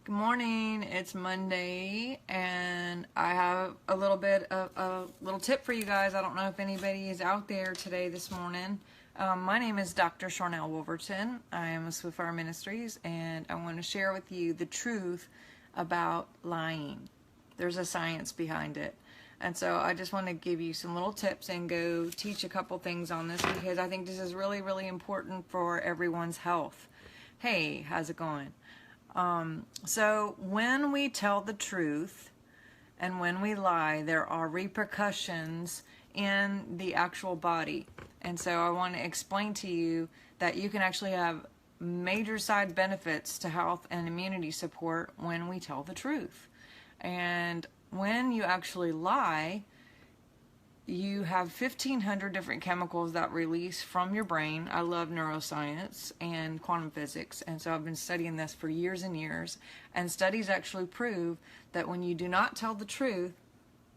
Good morning. It's Monday, and I have a little bit of a little tip for you guys. I don't know if anybody is out there today this morning. My name is Dr. Sharnael Wolverton. I am with Swift Fire Ministries, and I want to share with you the truth about lying. There's a science behind it. And so I just want to give you some little tips and go teach a couple things on this because I think this is really, really important for everyone's health. Hey, how's it going? So when we tell the truth and when we lie, there are repercussions in the actual body. And so I want to explain to you that you can actually have major side benefits to health and immunity support when we tell the truth. And when you actually lie, you have 1,500 different chemicals that release from your brain. I love neuroscience and quantum physics, and so I've been studying this for years and years. And studies actually prove that when you do not tell the truth,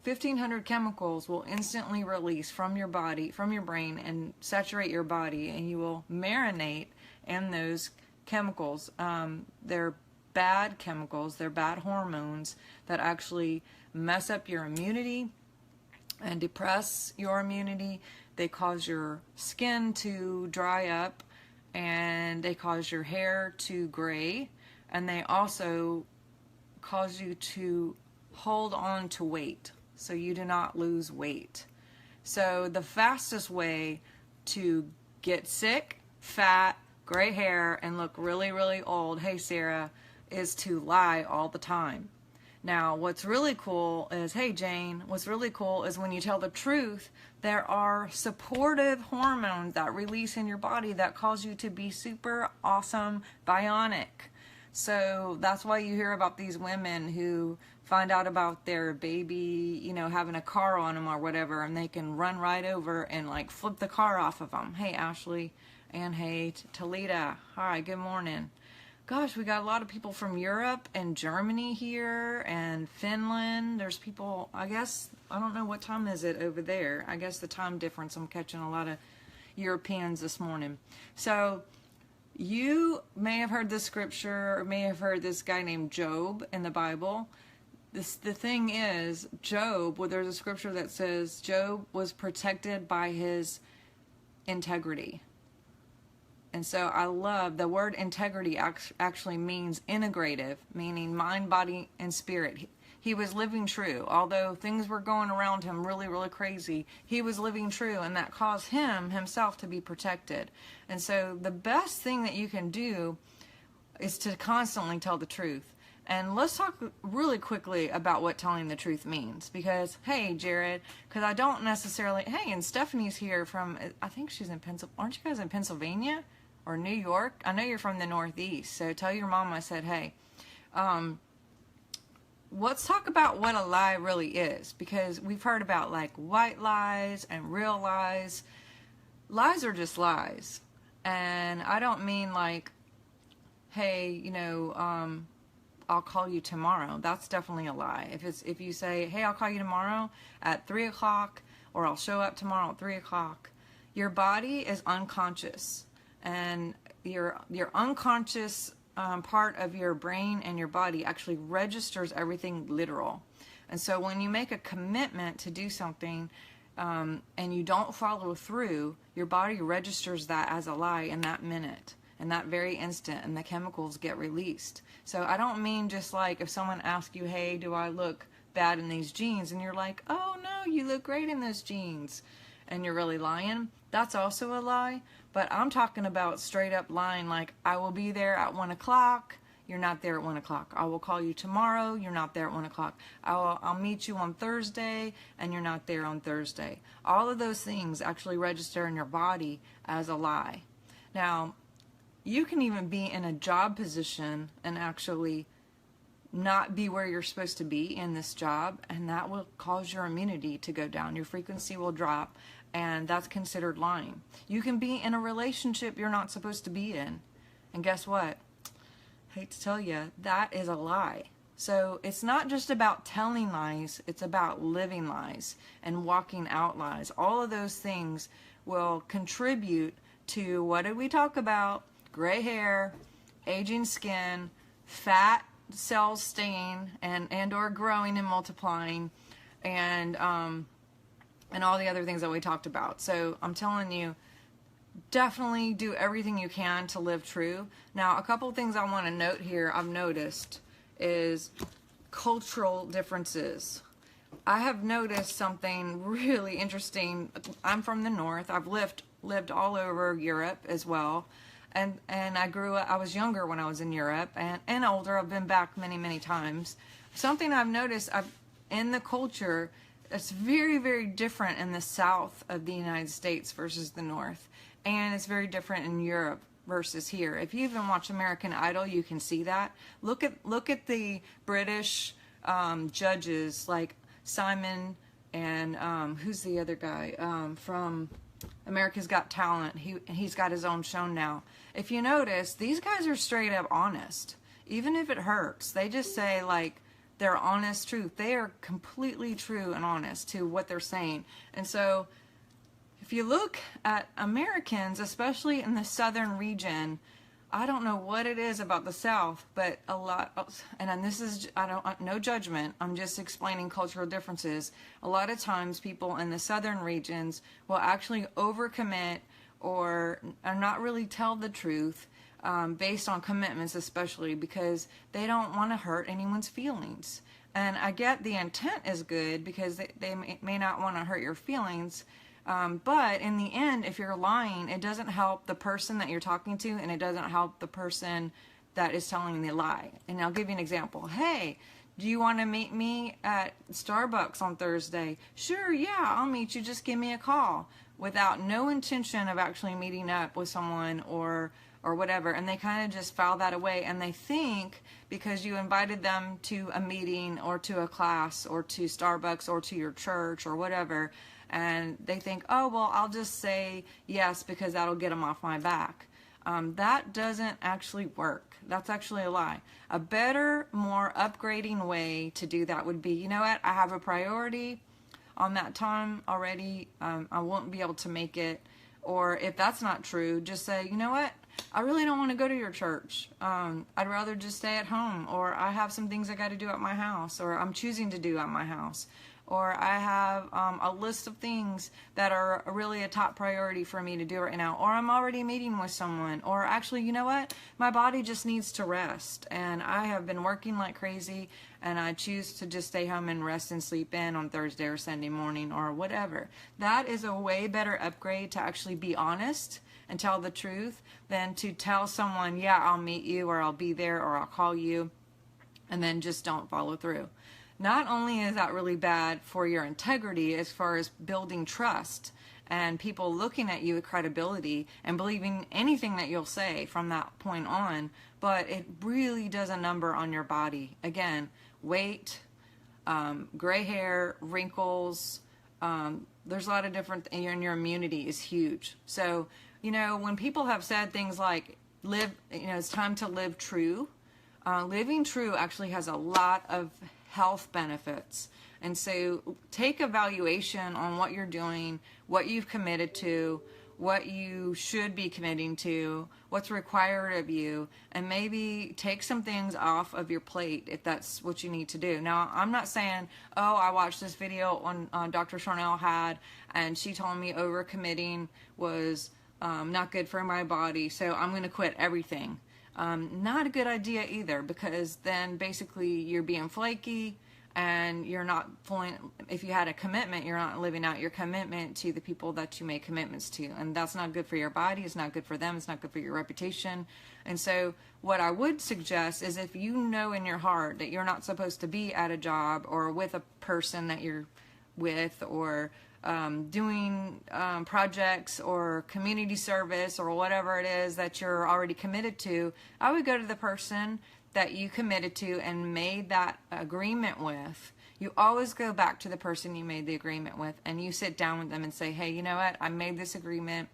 1,500 chemicals will instantly release from your body, from your brain, and saturate your body, and you will marinate in those chemicals. They're bad chemicals, they're bad hormones that actually mess up your immunity and depress your immunity. They cause your skin to dry up, and they cause your hair to gray, and they also cause you to hold on to weight so you do not lose weight. So the fastest way to get sick, fat, gray hair, and look really, really old, hey Sarah, is to lie all the time. Now, what's really cool is, hey Jane, what's really cool is when you tell the truth, there are supportive hormones that release in your body that cause you to be super awesome, bionic. So that's why you hear about these women who find out about their baby, having a car on them or whatever, and they can run right over and like flip the car off of them. Hey Ashley, and hey Talita, hi, good morning. Gosh, we got a lot of people from Europe and Germany here and Finland. There's people, I guess, I don't know what time is it over there. I guess the time difference, I'm catching a lot of Europeans this morning. So you may have heard this scripture or may have heard this guy named Job in the Bible. The thing is, Job, well, there's a scripture that says Job was protected by his integrity. And so I love the word integrity actually means integrative, meaning mind, body, and spirit. He was living true. Although things were going around him really, really crazy, he was living true, and that caused himself to be protected. And so the best thing that you can do is to constantly tell the truth. And let's talk really quickly about what telling the truth means. Because, hey, Jared, because I don't necessarily... Hey, and Stephanie's here from... I think she's in Pennsylvania. Aren't you guys in Pennsylvania? Or New York? I know you're from the Northeast, so tell your mom I said hey. Let's talk about what a lie really is, because we've heard about like white lies and real lies. Lies are just lies, and I don't mean like, hey, I'll call you tomorrow. That's definitely a lie. If you say, hey, I'll call you tomorrow at 3 o'clock, or I'll show up tomorrow at 3 o'clock, your body is unconscious. And your unconscious part of your brain and your body actually registers everything literal. And so when you make a commitment to do something and you don't follow through, your body registers that as a lie in that minute, in that very instant, and the chemicals get released. So I don't mean just like if someone asks you, hey, do I look bad in these jeans? And you're like, oh no, you look great in those jeans. And you're really lying. That's also a lie. But I'm talking about straight up lying, like I will be there at 1 o'clock. You're not there at 1 o'clock. I will call you tomorrow. You're not there at 1 o'clock. I'll meet you on Thursday, and you're not there on Thursday. All of those things actually register in your body as a lie. Now, you can even be in a job position and actually not be where you're supposed to be in this job, and that will cause your immunity to go down. Your frequency will drop, and that's considered lying. You can be in a relationship you're not supposed to be in, and guess what? Hate to tell you, that is a lie. So it's not just about telling lies, it's about living lies and walking out lies. All of those things will contribute to, what did we talk about? Gray hair, aging skin, fat, cells staying and or growing and multiplying, and all the other things that we talked about. So I'm telling you, definitely do everything you can to live true. Now, a couple things I want to note here I've noticed is cultural differences. I have noticed something really interesting. I'm from the north. I've lived all over Europe as well. And I grew up, I was younger when I was in Europe, and older. I've been back many times. Something I've noticed in the culture, it's very, very different in the south of the United States versus the north. And it's very different in Europe versus here. If you even watch American Idol, you can see that. Look at the British judges like Simon and who's the other guy from America's Got Talent. He's got his own show now. If you notice, these guys are straight up honest. Even if it hurts, they just say like their honest truth. They are completely true and honest to what they're saying. And so if you look at Americans, especially in the southern region, I don't know what it is about the South, but a lot, and this is, no judgment, I'm just explaining cultural differences. A lot of times people in the southern regions will actually overcommit or not really tell the truth based on commitments, especially because they don't want to hurt anyone's feelings. And I get the intent is good because they may not want to hurt your feelings. But in the end, if you're lying, it doesn't help the person that you're talking to, and it doesn't help the person that is telling the lie. And I'll give you an example. Hey, do you want to meet me at Starbucks on Thursday? Sure, yeah, I'll meet you. Just give me a call. Without no intention of actually meeting up with someone or whatever. And they kind of just file that away. And they think because you invited them to a meeting or to a class or to Starbucks or to your church or whatever, and they think, oh, well, I'll just say yes because that'll get them off my back. That doesn't actually work. That's actually a lie. A better, more upgrading way to do that would be, you know what, I have a priority on that time already. I won't be able to make it. Or if that's not true, just say, you know what, I really don't want to go to your church. I'd rather just stay at home. Or I have some things I got to do at my house. Or I'm choosing to do at my house. Or I have a list of things that are really a top priority for me to do right now. Or I'm already meeting with someone. Or actually, you know what? My body just needs to rest. And I have been working like crazy. And I choose to just stay home and rest and sleep in on Thursday or Sunday morning or whatever. That is a way better upgrade to actually be honest and tell the truth than to tell someone, yeah, I'll meet you or I'll be there or I'll call you. And then just don't follow through. Not only is that really bad for your integrity as far as building trust and people looking at you with credibility and believing anything that you'll say from that point on, but it really does a number on your body. Again, weight, gray hair, wrinkles, there's a lot of different, and your immunity is huge. So, you know, when people have said things like, it's time to live true, living true actually has a lot of health benefits. And so take evaluation on what you're doing, what you've committed to, what you should be committing to, what's required of you, and maybe take some things off of your plate if that's what you need to do. Now, I'm not saying, oh, I watched this video on Dr. Sharnael had, and she told me overcommitting was not good for my body, so I'm going to quit everything. Not a good idea either, because then basically you're being flaky and you're not fully, if you had a commitment, you're not living out your commitment to the people that you make commitments to. And that's not good for your body. It's not good for them. It's not good for your reputation. And so what I would suggest is if you know in your heart that you're not supposed to be at a job or with a person that you're with or doing projects or community service or whatever it is that you're already committed to, I would go to the person that you committed to and made that agreement with. You always go back to the person you made the agreement with, and you sit down with them and say, hey, you know what? I made this agreement.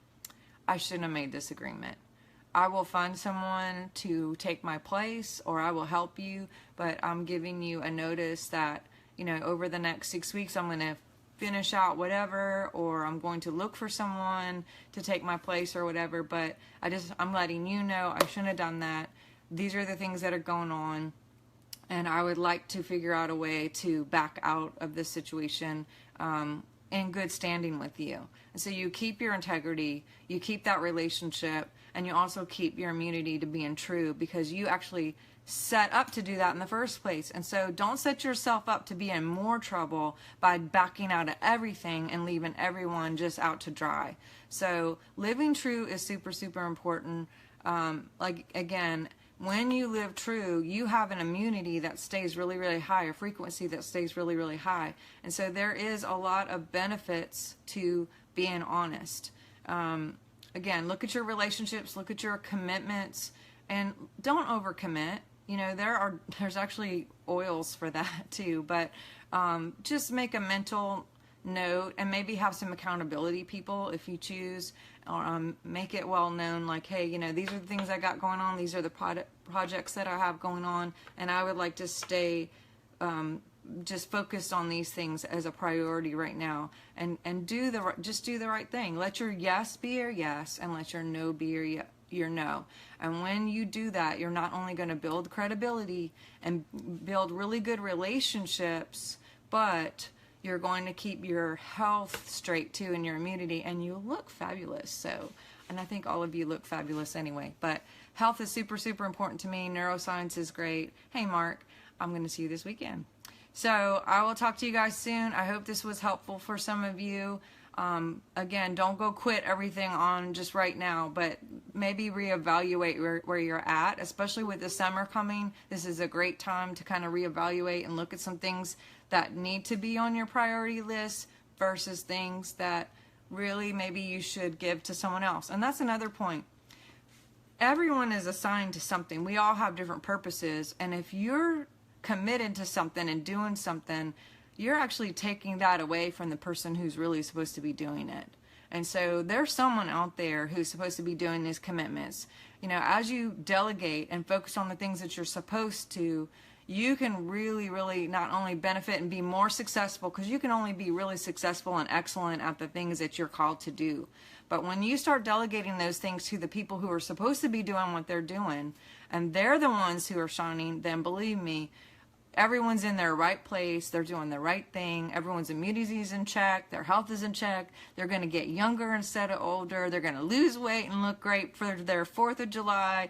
I shouldn't have made this agreement. I will find someone to take my place, or I will help you, but I'm giving you a notice that, you know, over the next 6 weeks, I'm going to finish out whatever, or I'm going to look for someone to take my place or whatever, but I'm letting you know I shouldn't have done that. These are the things that are going on. and I would like to figure out a way to back out of this situation in good standing with you. And so you keep your integrity, you keep that relationship, and you also keep your immunity to being true, because you actually set up to do that in the first place. And so don't set yourself up to be in more trouble by backing out of everything and leaving everyone just out to dry. So living true is super, super important. Like, again, when you live true, you have an immunity that stays really, really high, a frequency that stays really, really high. And so there is a lot of benefits to being honest. Again, look at your relationships, look at your commitments, and don't overcommit. You know, there's actually oils for that too, but just make a mental note and maybe have some accountability people if you choose. Make it well known, like, hey, you know, these are the things I got going on, these are the projects that I have going on, and I would like to stay just focused on these things as a priority right now, and just do the right thing. Let your yes be your yes, and let your no be your no. And when you do that, you're not only going to build credibility and build really good relationships, but you're going to keep your health straight too, and your immunity, and you look fabulous. So, and I think all of you look fabulous anyway, but health is super, super important to me. Neuroscience is great. Hey, Mark, I'm going to see you this weekend. So I will talk to you guys soon. I hope this was helpful for some of you. Again, don't go quit everything on just right now, but maybe reevaluate where you're at, especially with the summer coming. This is a great time to kind of reevaluate and look at some things that need to be on your priority list versus things that really maybe you should give to someone else. And that's another point. Everyone is assigned to something. We all have different purposes, and if you're committed to something and doing something, you're actually taking that away from the person who's really supposed to be doing it. And so there's someone out there who's supposed to be doing these commitments. You know, as you delegate and focus on the things that you're supposed to, you can really, really not only benefit and be more successful, because you can only be really successful and excellent at the things that you're called to do. But when you start delegating those things to the people who are supposed to be doing what they're doing, and they're the ones who are shining, then believe me, everyone's in their right place, they're doing the right thing, everyone's immunity is in check, their health is in check, they're going to get younger instead of older, they're going to lose weight and look great for their 4th of July,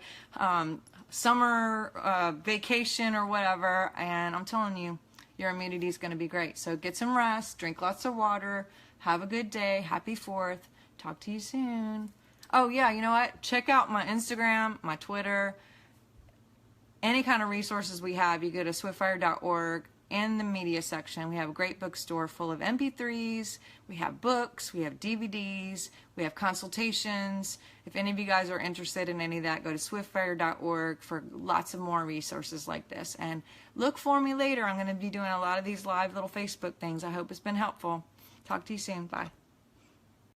summer vacation or whatever, and I'm telling you, your immunity is going to be great. So get some rest, drink lots of water, have a good day, happy 4th, talk to you soon. Oh yeah, you know what, check out my Instagram, my Twitter, any kind of resources we have. You go to swiftfire.org. In the media section, we have a great bookstore full of MP3s, we have books, we have DVDs, we have consultations. If any of you guys are interested in any of that, go to swiftfire.org for lots of more resources like this. And look for me later. I'm going to be doing a lot of these live little Facebook things. I hope it's been helpful. Talk to you soon. Bye.